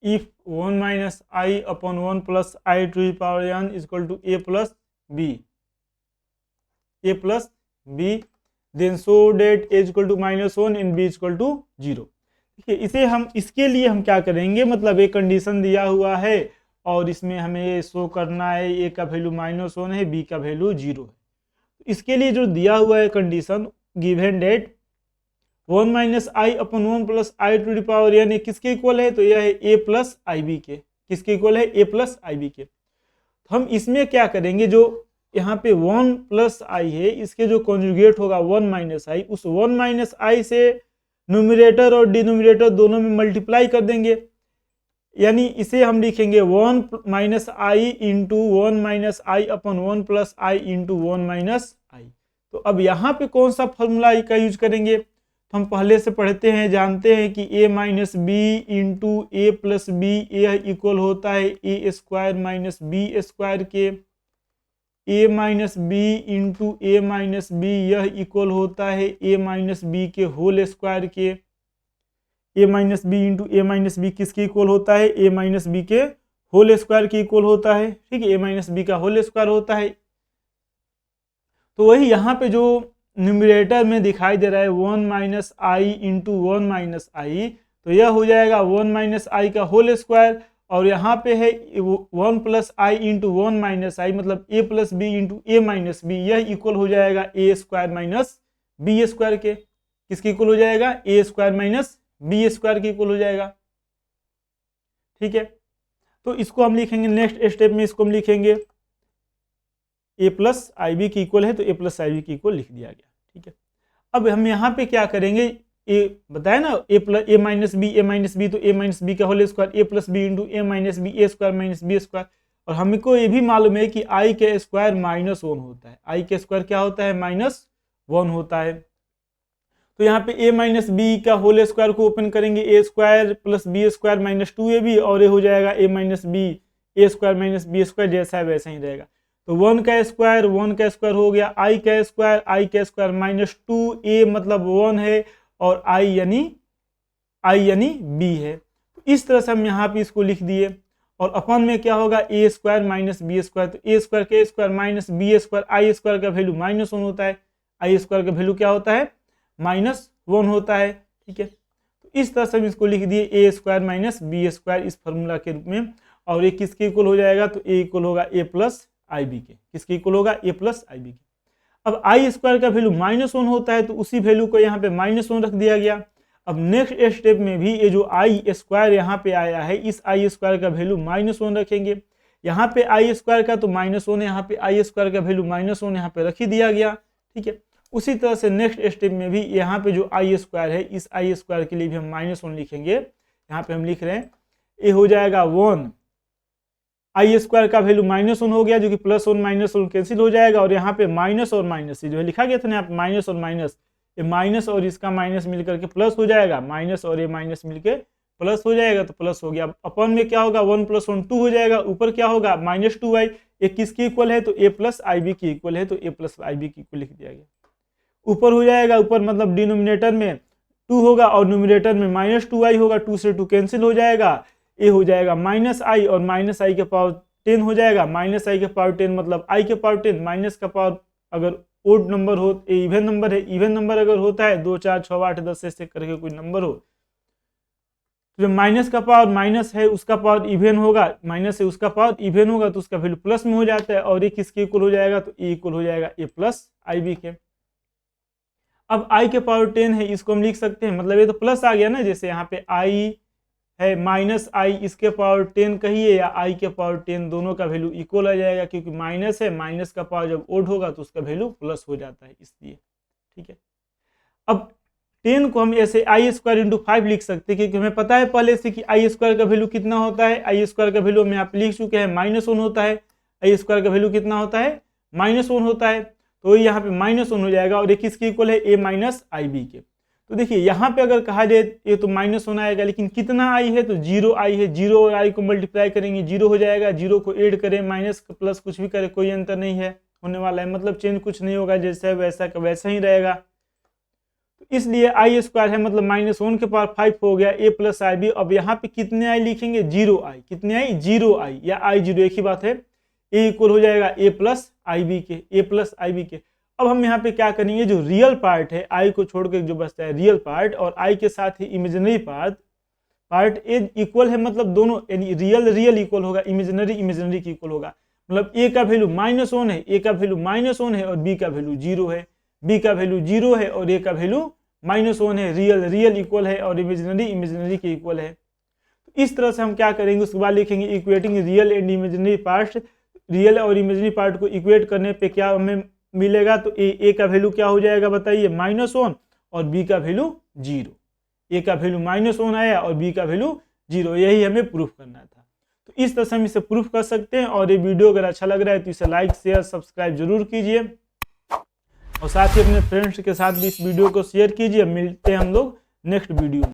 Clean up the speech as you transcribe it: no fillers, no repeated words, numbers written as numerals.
If 1 minus I upon 1 plus I to the power n equal to a plus B then so that a equal to -1 and b equal to 0। देखिए इसे हम इसके लिए हम क्या करेंगे, मतलब एक कंडीशन दिया हुआ है और इसमें हमें ये शो करना है a का वैल्यू -1 है, b का वैल्यू 0 है। इसके लिए जो दिया हुआ है condition given that 1 minus I upon 1 plus I to the power n ये किसके इक्वल है, तो यह है a प्लस आई बी के। किसके इक्वल है, a प्लस आई बी के। तो हम इसमें क्या करेंगे, जो यहाँ पे 1 प्लस आई है इसके जो कॉन्जुगेट होगा 1 माइनस आई, उस 1 माइनस आई से न्यूमरेटर और डिनोमिनेटर दोनों में मल्टीप्लाई कर देंगे, यानी इसे हम लिखेंगे 1 minus I into 1 minus I upon 1 plus I into 1 minus आई। तो अब यहाँ पे कौन सा फॉर्मूला का यूज करेंगे, तो हम पहले से पढ़ते हैं, जानते हैं कि a minus B into A plus B equal होता है A square minus B square के। a minus B into A minus B यह इक्वल होता है a माइनस बी के होल स्क्वायर के। a minus B into A minus B किसके equal होता है, a माइनस बी के होल स्क्वायर के इक्वल होता है। ठीक है, a माइनस बी का होल स्क्वायर होता है। तो वही यहाँ पे जो न्यूमरेटर में दिखाई दे रहा है 1 माइनस आई इंटू 1 माइनस आई, तो यह हो जाएगा 1 माइनस आई का होल स्क्वायर, और यहाँ पे है 1 plus I into 1 minus I, मतलब a plus B into A minus B, यह इक्वल हो जाएगा A square minus B square के। किसके इक्वल हो जाएगा, A square minus B square के इक्वल हो जाएगा। ठीक है, तो इसको हम लिखेंगे नेक्स्ट स्टेप में, इसको हम लिखेंगे a प्लस आई बी की इक्वल है, तो a प्लस आई बी की इक्वल लिख दिया गया। ठीक है, अब हम यहाँ पे क्या करेंगे, a बताया ना ए माइनस बी, तो a माइनस बी का whole square, a plus B into A minus B, A square minus B square. और हमको ये भी मालूम है कि i के स्क्वायर -1 होता है, i के स्क्वायर क्या होता है, -1 होता है। तो यहाँ पे a माइनस बी का होल स्क्वायर को ओपन करेंगे, a square plus B square minus 2ab, और ये हो जाएगा a minus B A square minus B square, जैसा है वैसा ही रहेगा। तो 1 का स्क्वायर हो गया, i का स्क्वायर -2a मतलब 1 है, और i यानी b है। तो इस तरह से हम यहाँ पे इसको लिख दिए, और अपन में क्या होगा, a square minus B square, तो a स्क्वायर के square minus B square, I square का वैल्यू -1 होता है, आई स्क्वायर का वैल्यू क्या होता है, -1 होता है। ठीक है, तो इस तरह से हम इसको लिख दिए a square minus B square इस फॉर्मूला के रूप में, और ये किसके इक्वल हो जाएगा, तो a इक्वल होगा a प्लस आई बी के। किसके इक्वल होगा, a प्लस आई बी के। अब आई स्क्वायर का वैल्यू -1 होता है, तो उसी वैल्यू को यहाँ पे -1 रख दिया गया। अब नेक्स्ट स्टेप में भी ये जो आई स्क्वायर यहाँ पे आया है, इस आई स्क्वायर का वैल्यू -1 रखेंगे। यहाँ पे आई स्क्वायर का तो -1 है, यहाँ पे आई स्क्वायर का वैल्यू -1 यहाँ पे रख ही दिया गया। ठीक है, उसी तरह से नेक्स्ट स्टेप में भी यहाँ पे जो आई स्क्वायर है, इस आई स्क्वायर के लिए भी हम -1 लिखेंगे। यहाँ पे हम लिख रहे हैं ये हो जाएगा 1, आई स्क्वायर का वैल्यू -1 हो गया, जो कि +1 -1 कैंसिल हो जाएगा, और यहाँ पे माइनस और माइनस जो है लिखा गया था ना, यहाँ पे माइनस और माइनस, ये माइनस और इसका माइनस मिलकर के प्लस हो जाएगा, माइनस और ये माइनस मिलके प्लस हो जाएगा, तो प्लस हो गया। अपन में क्या होगा, 1 + 1 2 हो जाएगा, ऊपर क्या होगा -2i, ये किसकी इक्वल है, तो a प्लस आई बी की इक्वल है, तो a प्लस आई बी की इक्वल लिख दिया गया। ऊपर हो जाएगा, ऊपर मतलब डिनोमिनेटर में 2 होगा और न्यूमरेटर में -2i होगा, 2 से 2 कैंसिल हो जाएगा, ये हो जाएगा -i, और -i के पावर 10 हो जाएगा, -i के पावर 10 मतलब i के पावर 10, माइनस का पावर अगर ओड नंबर हो, इवन नंबर है, इवन नंबर अगर होता है 2 4 6 8 10 ऐसे करके कोई नंबर हो, तो जो माइनस का पावर माइनस है उसका पावर इवन होगा, माइनस है उसका पावर इवन होगा, तो उसका वैल्यू प्लस में हो जाता है, और ये किसके इक्वल हो जाएगा, तो ए इक्वल हो जाएगा a प्लस आई बी के। अब i के पावर 10 है, इसको हम लिख सकते हैं, मतलब ये तो प्लस आ गया ना, जैसे यहाँ पे i है -i, इसके पावर 10 कहिए या i के पावर 10, दोनों का वैल्यू इक्वल आ जाएगा, क्योंकि माइनस है, माइनस का पावर जब ओड होगा तो उसका वैल्यू प्लस हो जाता है, इसलिए। ठीक है, अब 10 को हम ऐसे आई स्क्वायर इंटू 5 लिख सकते हैं, क्योंकि हमें पता है पहले से कि आई स्क्वायर का वैल्यू कितना होता है, आई स्क्वायर का वैल्यू हम यहाँ पे लिख चुके हैं, -1 होता है। आई स्क्वायर का वैल्यू कितना होता है, -1 होता है, तो यहाँ पे -1 हो जाएगा, और ये किसके इक्वल है, a माइनस आई बी के। तो देखिए यहाँ पे अगर कहा जाए ये तो -1 आएगा, लेकिन कितना आई है, तो 0 आई है, 0 और i को मल्टीप्लाई करेंगे 0 हो जाएगा, 0 को ऐड करें, माइनस प्लस कुछ भी करें, कोई अंतर नहीं है होने वाला है, मतलब चेंज कुछ नहीं होगा, जैसा है वैसा का वैसा ही रहेगा। तो इसलिए आई स्क्वायर है मतलब -1 के पावर 5 हो गया a प्लस आई बी। अब यहाँ पे कितने आई लिखेंगे, 0 आई। कितने आई, 0 आई या आई 0 एक ही बात है। a इक्वल हो जाएगा a प्लस आई बी के, a प्लस आई बी के। अब हम यहाँ पे क्या करेंगे, जो रियल पार्ट है आई को छोड़ के जो बचता है रियल पार्ट और आई के साथ ही इमेजिनरी पार्ट ए इक्वल है, मतलब दोनों यानी रियल इक्वल होगा, इमेजिनरी की इक्वल होगा। मतलब a का वैल्यू -1 है, a का वैल्यू -1 है और b का वैल्यू 0 है, b का वैल्यू 0 है और a का वैल्यू -1 है। रियल इक्वल है और इमेजिनरी के इक्वल है। तो इस तरह से हम क्या करेंगे, उसके बाद लिखेंगे equating real and imaginary parts. Real और इमेजिनरी पार्ट को इक्वेट करने पे क्या हमें मिलेगा, तो a का वैल्यू क्या हो जाएगा बताइए, -1 और b का वैल्यू 0। a का वैल्यू -1 आया और b का वैल्यू 0, यही हमें प्रूफ करना था। तो इस तरह से हम इसे प्रूफ कर सकते हैं। और ये वीडियो अगर अच्छा लग रहा है तो इसे लाइक शेयर सब्सक्राइब जरूर कीजिए और साथ ही अपने फ्रेंड्स के साथ भी इस वीडियो को शेयर कीजिए। मिलते हैं हम लोग नेक्स्ट वीडियो में।